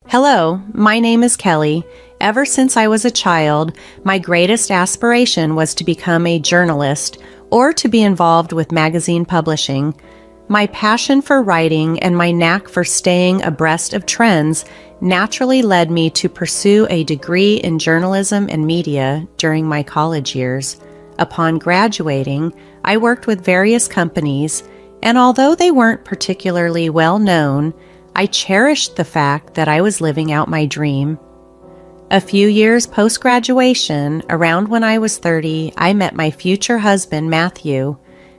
Hello, my name is Kelly. Ever since I was a child, my greatest aspiration was to become a journalist or to be involved with magazine publishing. My passion for writing and my knack for staying abreast of trends naturally led me to pursue a degree in journalism and media during my college years. Upon graduating, I worked with various companies, and although they weren't particularly well known, I cherished the fact that I was living out my dream. A few years post-graduation, around when I was 30, I met my future husband, Matthew.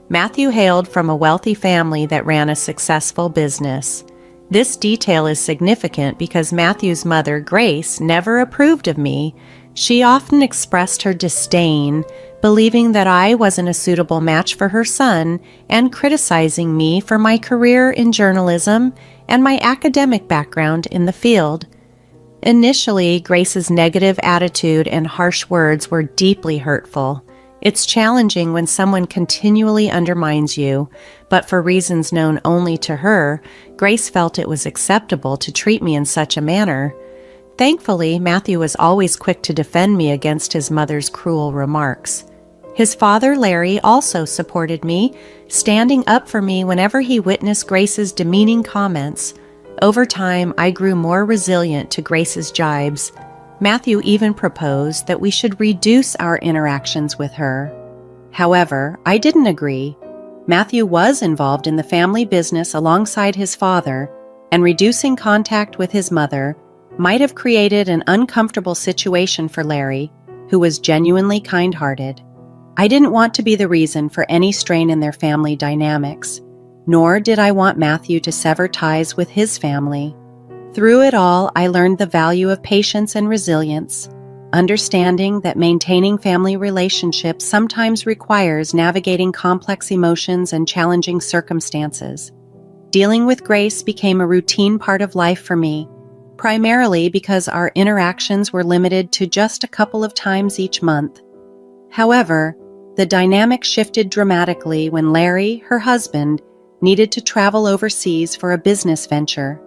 Matthew hailed from a wealthy family that ran a successful business. This detail is significant because Matthew's mother, Grace, never approved of me. She often expressed her disdain, believing that I wasn't a suitable match for her son and criticizing me for my career in journalism and my academic background in the field. Initially, Grace's negative attitude and harsh words were deeply hurtful. It's challenging when someone continually undermines you, but for reasons known only to her, Grace felt it was acceptable to treat me in such a manner. Thankfully, Matthew was always quick to defend me against his mother's cruel remarks. His father, Larry, also supported me, standing up for me whenever he witnessed Grace's demeaning comments. Over time, I grew more resilient to Grace's jibes. Matthew even proposed that we should reduce our interactions with her. However, I didn't agree. Matthew was involved in the family business alongside his father, and reducing contact with his mother might have created an uncomfortable situation for Larry, who was genuinely kind-hearted. I didn't want to be the reason for any strain in their family dynamics, nor did I want Matthew to sever ties with his family. Through it all, I learned the value of patience and resilience, understanding that maintaining family relationships sometimes requires navigating complex emotions and challenging circumstances. Dealing with Grace became a routine part of life for me, primarily because our interactions were limited to just a couple of times each month. However, the dynamic shifted dramatically when Larry, her husband, needed to travel overseas for a business venture.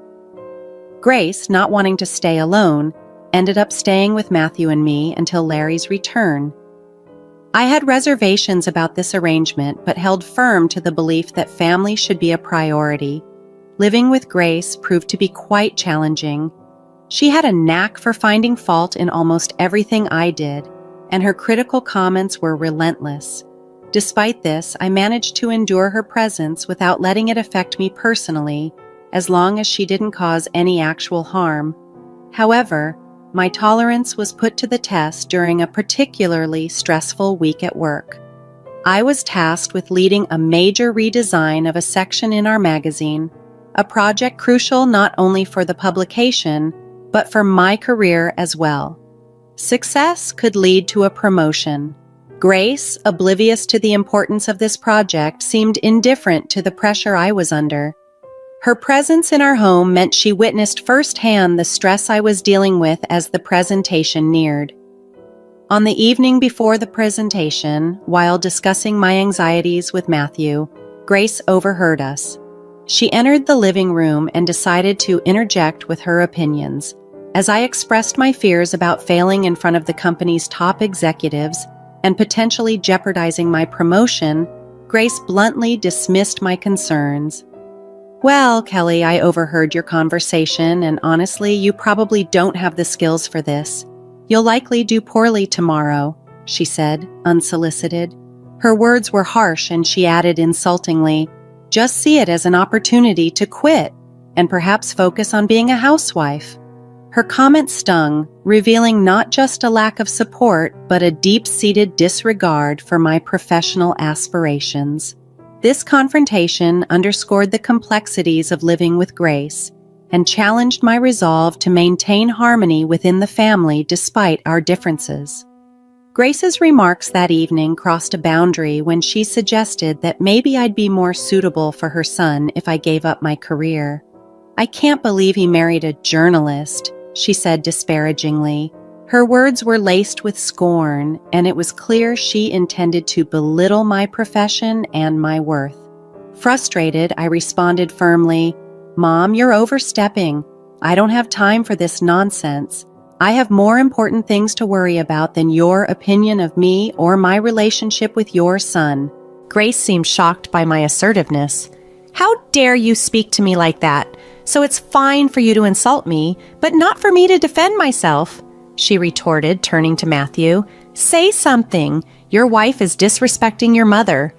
Grace, not wanting to stay alone, ended up staying with Matthew and me until Larry's return. I had reservations about this arrangement, but held firm to the belief that family should be a priority. Living with Grace proved to be quite challenging. She had a knack for finding fault in almost everything I did, and her critical comments were relentless. Despite this, I managed to endure her presence without letting it affect me personally, as long as she didn't cause any actual harm. However, my tolerance was put to the test during a particularly stressful week at work. I was tasked with leading a major redesign of a section in our magazine, a project crucial not only for the publication, but for my career as well. Success could lead to a promotion. Grace, oblivious to the importance of this project, seemed indifferent to the pressure I was under. Her presence in our home meant she witnessed firsthand the stress I was dealing with as the presentation neared. On the evening before the presentation, while discussing my anxieties with Matthew, Grace overheard us. She entered the living room and decided to interject with her opinions. As I expressed my fears about failing in front of the company's top executives and potentially jeopardizing my promotion, Grace bluntly dismissed my concerns. "Well, Kelly, I overheard your conversation, and honestly, you probably don't have the skills for this. You'll likely do poorly tomorrow," she said, unsolicited. Her words were harsh, and she added insultingly, "Just see it as an opportunity to quit and perhaps focus on being a housewife." Her comment stung, revealing not just a lack of support, but a deep-seated disregard for my professional aspirations. This confrontation underscored the complexities of living with Grace and challenged my resolve to maintain harmony within the family despite our differences. Grace's remarks that evening crossed a boundary when she suggested that maybe I'd be more suitable for her son if I gave up my career. "I can't believe he married a journalist," she said disparagingly. Her words were laced with scorn, and it was clear she intended to belittle my profession and my worth. Frustrated, I responded firmly, "Mom, you're overstepping. I don't have time for this nonsense. I have more important things to worry about than your opinion of me or my relationship with your son." Grace seemed shocked by my assertiveness. "How dare you speak to me like that? So it's fine for you to insult me, but not for me to defend myself," she retorted, turning to Matthew. "Say something. Your wife is disrespecting your mother."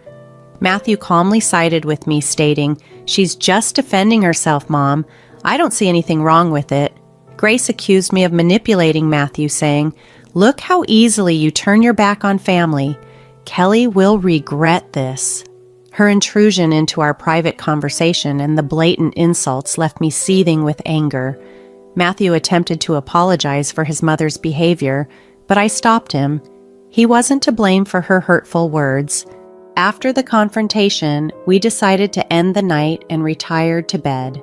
Matthew calmly sided with me, stating, "She's just defending herself, Mom. I don't see anything wrong with it." Grace accused me of manipulating Matthew, saying, "Look how easily you turn your back on family. Kelly will regret this." Her intrusion into our private conversation and the blatant insults left me seething with anger. Matthew attempted to apologize for his mother's behavior, but I stopped him. He wasn't to blame for her hurtful words. After the confrontation, we decided to end the night and retired to bed.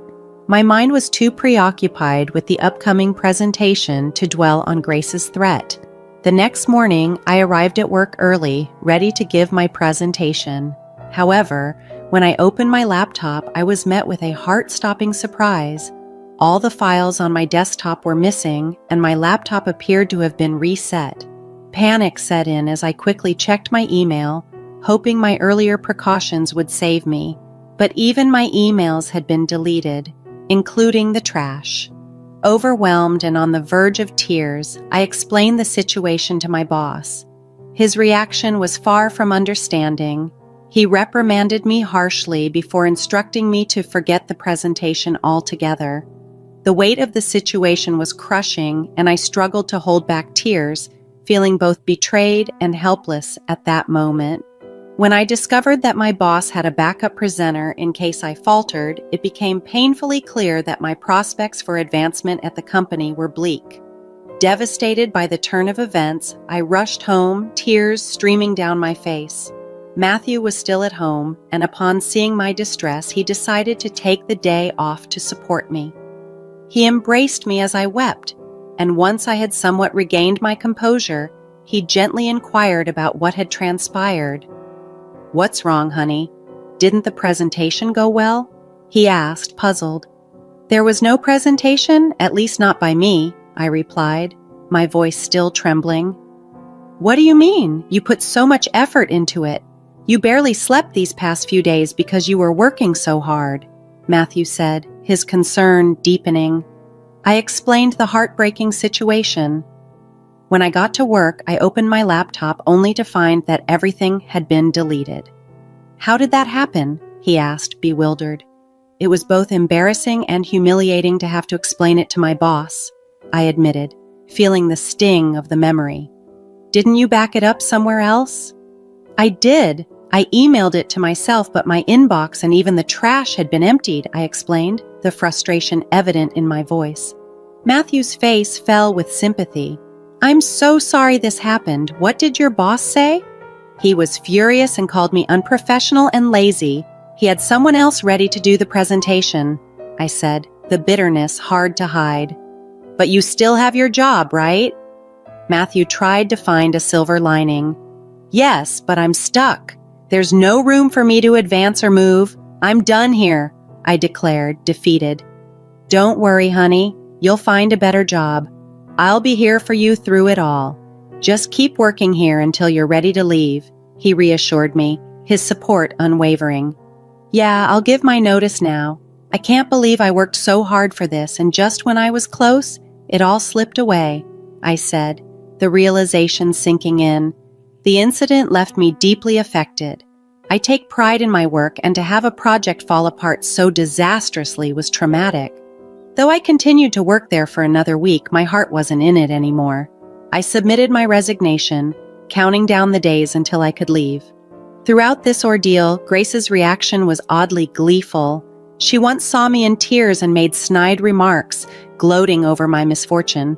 My mind was too preoccupied with the upcoming presentation to dwell on Grace's threat. The next morning, I arrived at work early, ready to give my presentation. However, when I opened my laptop, I was met with a heart-stopping surprise. All the files on my desktop were missing, and my laptop appeared to have been reset. Panic set in as I quickly checked my email, hoping my earlier precautions would save me. But even my emails had been deleted, including the trash. Overwhelmed and on the verge of tears, I explained the situation to my boss. His reaction was far from understanding. He reprimanded me harshly before instructing me to forget the presentation altogether. The weight of the situation was crushing, and I struggled to hold back tears, feeling both betrayed and helpless at that moment. When I discovered that my boss had a backup presenter in case I faltered, it became painfully clear that my prospects for advancement at the company were bleak. Devastated by the turn of events, I rushed home, tears streaming down my face. Matthew was still at home, and upon seeing my distress, he decided to take the day off to support me. He embraced me as I wept, and once I had somewhat regained my composure, he gently inquired about what had transpired. "What's wrong, honey? Didn't the presentation go well?" he asked, puzzled. "There was no presentation, at least not by me," I replied, my voice still trembling. "What do you mean? You put so much effort into it. You barely slept these past few days because you were working so hard," Matthew said, his concern deepening. I explained the heartbreaking situation. When I got to work, I opened my laptop only to find that everything had been deleted. "How did that happen?" he asked, bewildered. "It was both embarrassing and humiliating to have to explain it to my boss," I admitted, feeling the sting of the memory. "Didn't you back it up somewhere else?" "I did. I emailed it to myself, but my inbox and even the trash had been emptied," I explained, the frustration evident in my voice. Matthew's face fell with sympathy. "I'm so sorry this happened. What did your boss say?" "He was furious and called me unprofessional and lazy. He had someone else ready to do the presentation," I said, the bitterness hard to hide. "But you still have your job, right?" Matthew tried to find a silver lining. "Yes, but I'm stuck. There's no room for me to advance or move. I'm done here," I declared, defeated. "Don't worry, honey. You'll find a better job. I'll be here for you through it all. Just keep working here until you're ready to leave," he reassured me, his support unwavering. "Yeah, I'll give my notice now. I can't believe I worked so hard for this, and just when I was close, it all slipped away," I said, the realization sinking in. The incident left me deeply affected. I take pride in my work, and to have a project fall apart so disastrously was traumatic. Though I continued to work there for another week, my heart wasn't in it anymore. I submitted my resignation, counting down the days until I could leave. Throughout this ordeal, Grace's reaction was oddly gleeful. She once saw me in tears and made snide remarks, gloating over my misfortune.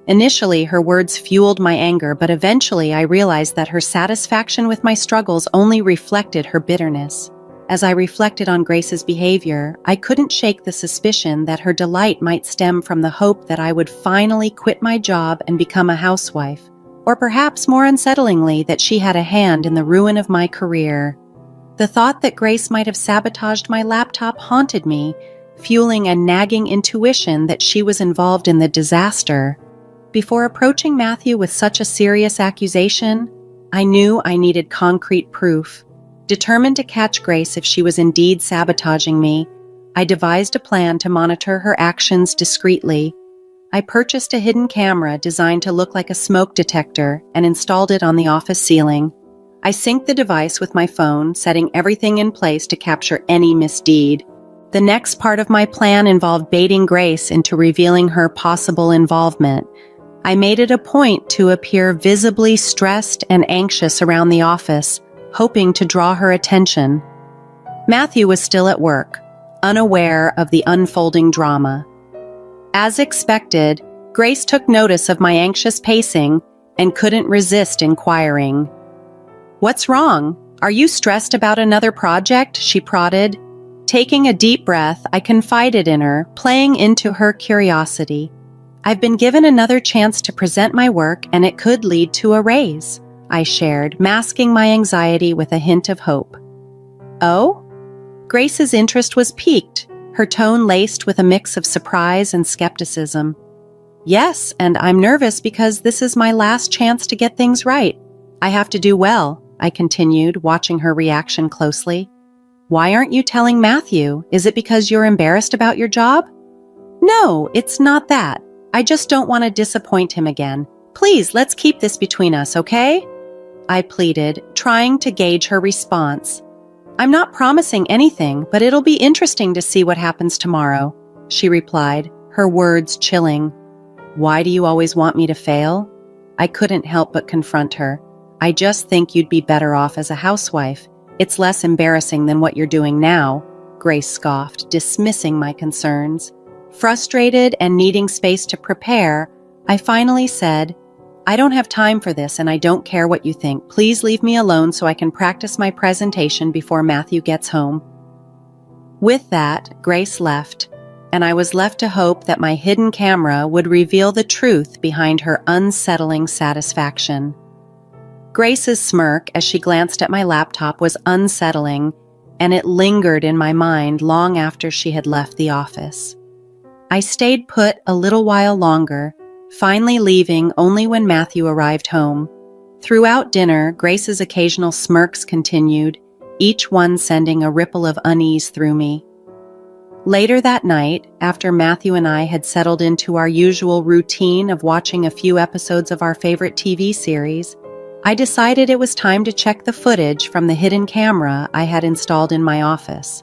Initially, her words fueled my anger, but eventually I realized that her satisfaction with my struggles only reflected her bitterness. As I reflected on Grace's behavior, I couldn't shake the suspicion that her delight might stem from the hope that I would finally quit my job and become a housewife, or perhaps more unsettlingly, that she had a hand in the ruin of my career. The thought that Grace might have sabotaged my laptop haunted me, fueling a nagging intuition that she was involved in the disaster. Before approaching Matthew with such a serious accusation, I knew I needed concrete proof. Determined to catch Grace if she was indeed sabotaging me, I devised a plan to monitor her actions discreetly. I purchased a hidden camera designed to look like a smoke detector and installed it on the office ceiling. I synced the device with my phone, setting everything in place to capture any misdeed. The next part of my plan involved baiting Grace into revealing her possible involvement. I made it a point to appear visibly stressed and anxious around the office, hoping to draw her attention. Matthew was still at work, unaware of the unfolding drama. As expected, Grace took notice of my anxious pacing and couldn't resist inquiring. "What's wrong? Are you stressed about another project?" she prodded. Taking a deep breath, I confided in her, playing into her curiosity. "I've been given another chance to present my work, and it could lead to a raise," I shared, masking my anxiety with a hint of hope. "Oh?" Grace's interest was piqued, her tone laced with a mix of surprise and skepticism. "Yes, and I'm nervous because this is my last chance to get things right. I have to do well," I continued, watching her reaction closely. "Why aren't you telling Matthew? Is it because you're embarrassed about your job?" "No, it's not that. I just don't want to disappoint him again. Please, let's keep this between us, okay?" I pleaded, trying to gauge her response. "I'm not promising anything, but it'll be interesting to see what happens tomorrow," she replied, her words chilling. "Why do you always want me to fail?" I couldn't help but confront her. "I just think you'd be better off as a housewife. It's less embarrassing than what you're doing now," Grace scoffed, dismissing my concerns. Frustrated and needing space to prepare, I finally said, "I don't have time for this and I don't care what you think. Please leave me alone so I can practice my presentation before Matthew gets home." With that, Grace left, and I was left to hope that my hidden camera would reveal the truth behind her unsettling satisfaction. Grace's smirk as she glanced at my laptop was unsettling, and it lingered in my mind long after she had left the office. I stayed put a little while longer, finally leaving only when Matthew arrived home. Throughout dinner, Grace's occasional smirks continued, each one sending a ripple of unease through me. Later that night, after Matthew and I had settled into our usual routine of watching a few episodes of our favorite TV series, I decided it was time to check the footage from the hidden camera I had installed in my office.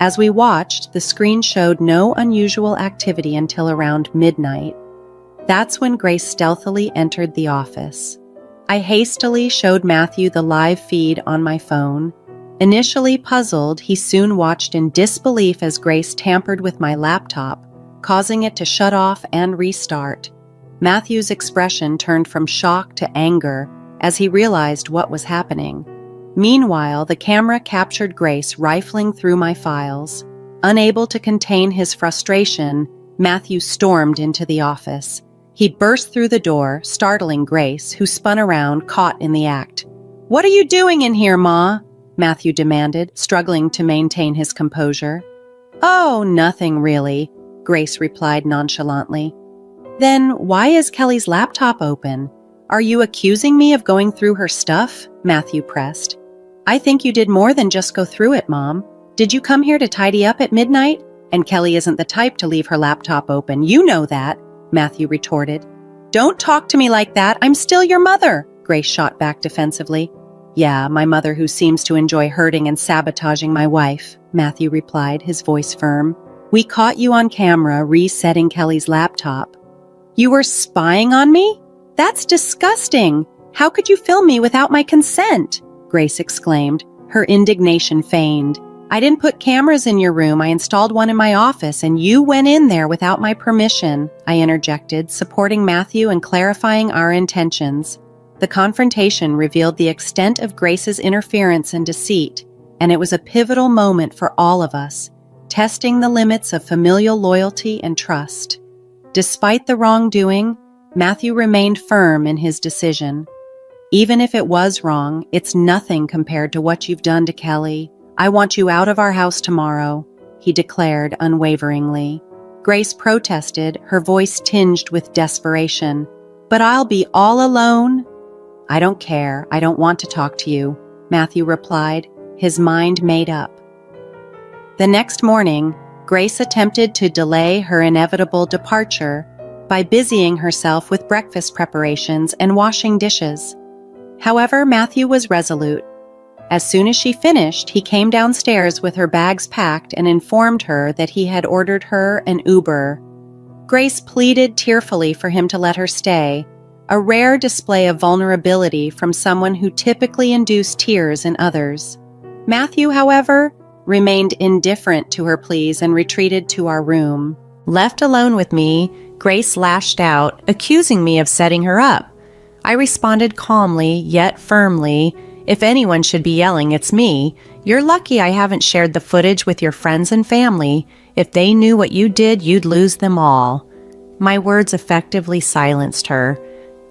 As we watched, the screen showed no unusual activity until around midnight. That's when Grace stealthily entered the office. I hastily showed Matthew the live feed on my phone. Initially puzzled, he soon watched in disbelief as Grace tampered with my laptop, causing it to shut off and restart. Matthew's expression turned from shock to anger as he realized what was happening. Meanwhile, the camera captured Grace rifling through my files. Unable to contain his frustration, Matthew stormed into the office. He burst through the door, startling Grace, who spun around, caught in the act. "What are you doing in here, Ma?" Matthew demanded, struggling to maintain his composure. "Oh, nothing really," Grace replied nonchalantly. "Then why is Kelly's laptop open? Are you accusing me of going through her stuff?" Matthew pressed. "I think you did more than just go through it, Mom. Did you come here to tidy up at midnight? And Kelly isn't the type to leave her laptop open. You know that," Matthew retorted. "Don't talk to me like that. I'm still your mother," Grace shot back defensively. "Yeah, my mother who seems to enjoy hurting and sabotaging my wife," Matthew replied, his voice firm. "We caught you on camera resetting Kelly's laptop." "You were spying on me? That's disgusting! How could you film me without my consent?" Grace exclaimed, her indignation feigned. "I didn't put cameras in your room. I installed one in my office, and you went in there without my permission," I interjected, supporting Matthew and clarifying our intentions. The confrontation revealed the extent of Grace's interference and deceit, and it was a pivotal moment for all of us, testing the limits of familial loyalty and trust. Despite the wrongdoing, Matthew remained firm in his decision. "Even if it was wrong, it's nothing compared to what you've done to Kelly. I want you out of our house tomorrow," he declared unwaveringly. Grace protested, her voice tinged with desperation. "But I'll be all alone." "I don't care. I don't want to talk to you," Matthew replied, his mind made up. The next morning, Grace attempted to delay her inevitable departure by busying herself with breakfast preparations and washing dishes. However, Matthew was resolute. As soon as she finished, he came downstairs with her bags packed and informed her that he had ordered her an Uber. Grace pleaded tearfully for him to let her stay, a rare display of vulnerability from someone who typically induced tears in others. Matthew, however, remained indifferent to her pleas and retreated to our room. Left alone with me, Grace lashed out, accusing me of setting her up. I responded calmly, yet firmly, "If anyone should be yelling, it's me. You're lucky I haven't shared the footage with your friends and family. If they knew what you did, you'd lose them all." My words effectively silenced her.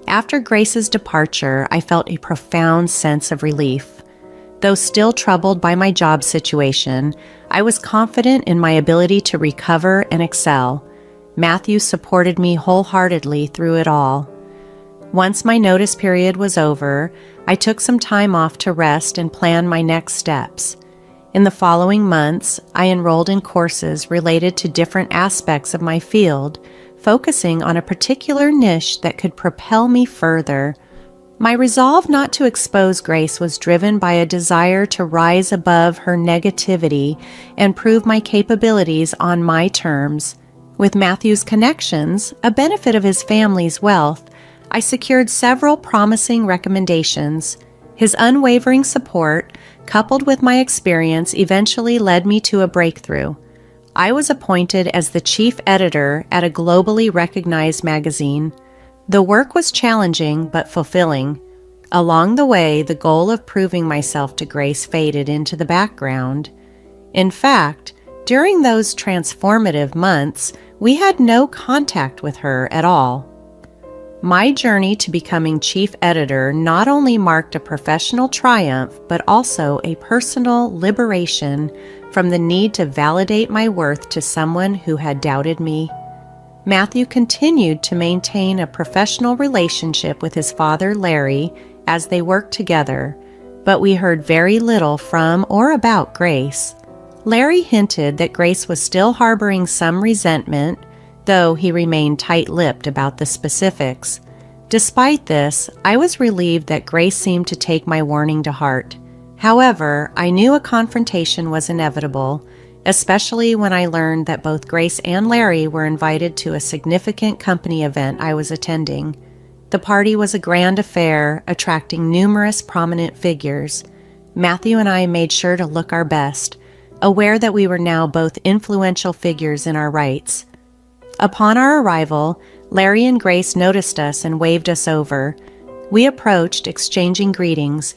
After Grace's departure, I felt a profound sense of relief. Though still troubled by my job situation, I was confident in my ability to recover and excel. Matthew supported me wholeheartedly through it all. Once my notice period was over, I took some time off to rest and plan my next steps. In the following months, I enrolled in courses related to different aspects of my field, focusing on a particular niche that could propel me further. My resolve not to expose Grace was driven by a desire to rise above her negativity and prove my capabilities on my terms. With Matthew's connections, a benefit of his family's wealth, I secured several promising recommendations. His unwavering support, coupled with my experience, eventually led me to a breakthrough. I was appointed as the chief editor at a globally recognized magazine. The work was challenging but fulfilling. Along the way, the goal of proving myself to Grace faded into the background. In fact, during those transformative months, we had no contact with her at all. My journey to becoming chief editor not only marked a professional triumph, but also a personal liberation from the need to validate my worth to someone who had doubted me. Matthew continued to maintain a professional relationship with his father, Larry, as they worked together, but we heard very little from or about Grace. Larry hinted that Grace was still harboring some resentment, though he remained tight-lipped about the specifics. Despite this, I was relieved that Grace seemed to take my warning to heart. However, I knew a confrontation was inevitable, especially when I learned that both Grace and Larry were invited to a significant company event I was attending. The party was a grand affair, attracting numerous prominent figures. Matthew and I made sure to look our best, aware that we were now both influential figures in our rights. Upon our arrival, Larry and Grace noticed us and waved us over. We approached, exchanging greetings.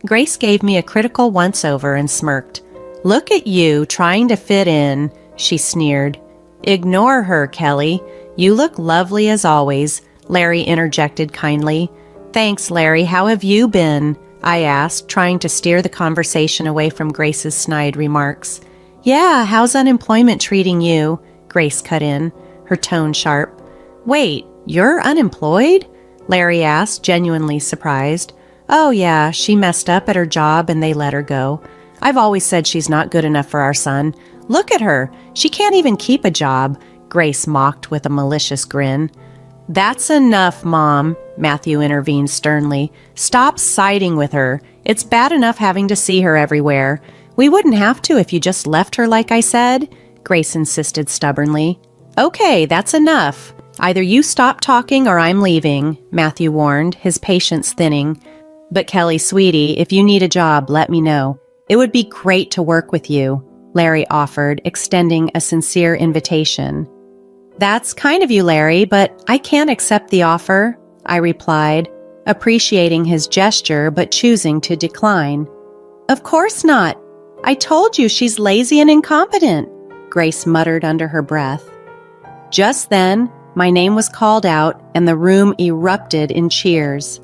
Grace gave me a critical once-over and smirked. "Look at you, trying to fit in," she sneered. "Ignore her, Kelly. You look lovely as always," Larry interjected kindly. "Thanks, Larry. How have you been?" I asked, trying to steer the conversation away from Grace's snide remarks. "Yeah, how's unemployment treating you?" Grace cut in, her tone sharp. "Wait, you're unemployed?" Larry asked, genuinely surprised. "Oh yeah, she messed up at her job and they let her go. I've always said she's not good enough for our son. Look at her. She can't even keep a job," Grace mocked with a malicious grin. "That's enough, Mom," Matthew intervened sternly. "Stop siding with her. It's bad enough having to see her everywhere. We wouldn't have to if you just left her like I said," Grace insisted stubbornly. "Okay, that's enough. Either you stop talking or I'm leaving," Matthew warned, his patience thinning. "But Kelly, sweetie, if you need a job, let me know. It would be great to work with you," Larry offered, extending a sincere invitation. "That's kind of you, Larry, but I can't accept the offer," I replied, appreciating his gesture but choosing to decline. "Of course not. I told you she's lazy and incompetent," Grace muttered under her breath. Just then, my name was called out and the room erupted in cheers.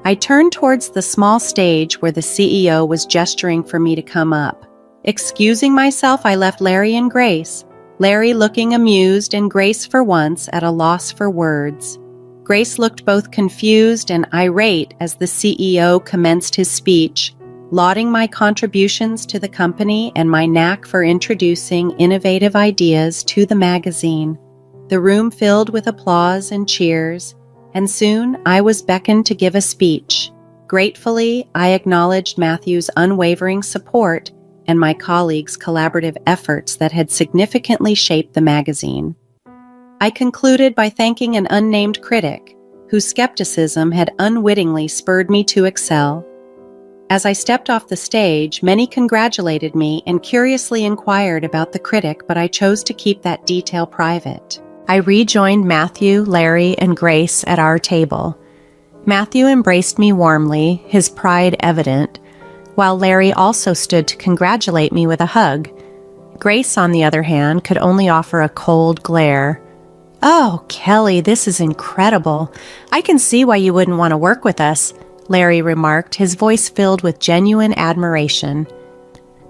I turned towards the small stage where the CEO was gesturing for me to come up. Excusing myself, I left Larry and Grace, Larry looking amused and Grace for once at a loss for words. Grace looked both confused and irate as the CEO commenced his speech, lauding my contributions to the company and my knack for introducing innovative ideas to the magazine. The room filled with applause and cheers, and soon I was beckoned to give a speech. Gratefully, I acknowledged Matthew's unwavering support and my colleagues' collaborative efforts that had significantly shaped the magazine. I concluded by thanking an unnamed critic, whose skepticism had unwittingly spurred me to excel. As I stepped off the stage, many congratulated me and curiously inquired about the critic, but I chose to keep that detail private. I rejoined Matthew, Larry, and Grace at our table. Matthew embraced me warmly, his pride evident, while Larry also stood to congratulate me with a hug. Grace, on the other hand, could only offer a cold glare. "Oh, Kelly, this is incredible. I can see why you wouldn't want to work with us," Larry remarked, his voice filled with genuine admiration.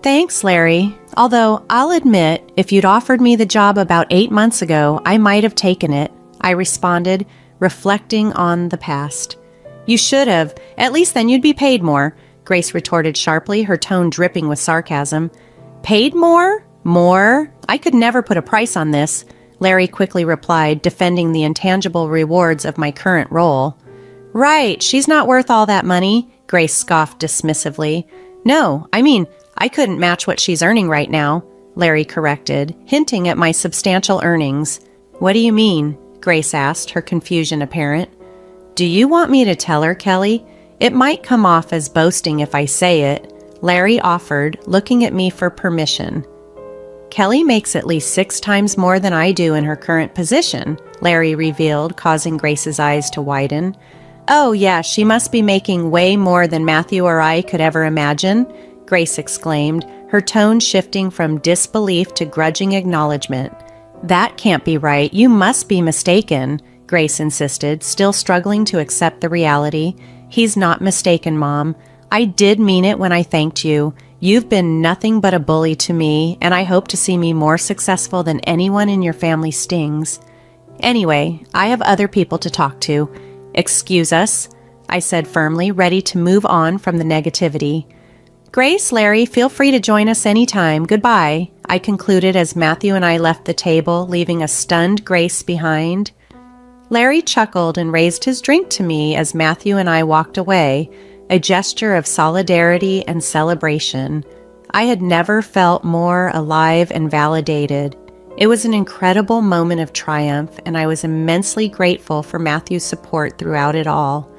"Thanks, Larry. Although, I'll admit, if you'd offered me the job about 8 months ago, I might have taken it," I responded, reflecting on the past. "You should have. At least then you'd be paid more," Grace retorted sharply, her tone dripping with sarcasm. "Paid more? More? I could never put a price on this," Larry quickly replied, defending the intangible rewards of my current role. "Right, she's not worth all that money," Grace scoffed dismissively. "No, I mean, I couldn't match what she's earning right now," Larry corrected, hinting at my substantial earnings. "What do you mean?" Grace asked, her confusion apparent. "Do you want me to tell her, Kelly? It might come off as boasting if I say it," Larry offered, looking at me for permission. "Kelly makes at least 6 times more than I do in her current position," Larry revealed, causing Grace's eyes to widen. "Oh yeah, she must be making way more than Matthew or I could ever imagine," Grace exclaimed, her tone shifting from disbelief to grudging acknowledgement. "That can't be right. You must be mistaken," Grace insisted, still struggling to accept the reality. "He's not mistaken, Mom. I did mean it when I thanked you. You've been nothing but a bully to me, and I hope to see me more successful than anyone in your family stings. Anyway, I have other people to talk to. Excuse us," I said firmly, ready to move on from the negativity. "Grace, Larry, feel free to join us anytime. Goodbye," I concluded as Matthew and I left the table, leaving a stunned Grace behind. Larry chuckled and raised his drink to me as Matthew and I walked away, a gesture of solidarity and celebration. I had never felt more alive and validated. It was an incredible moment of triumph, and I was immensely grateful for Matthew's support throughout it all.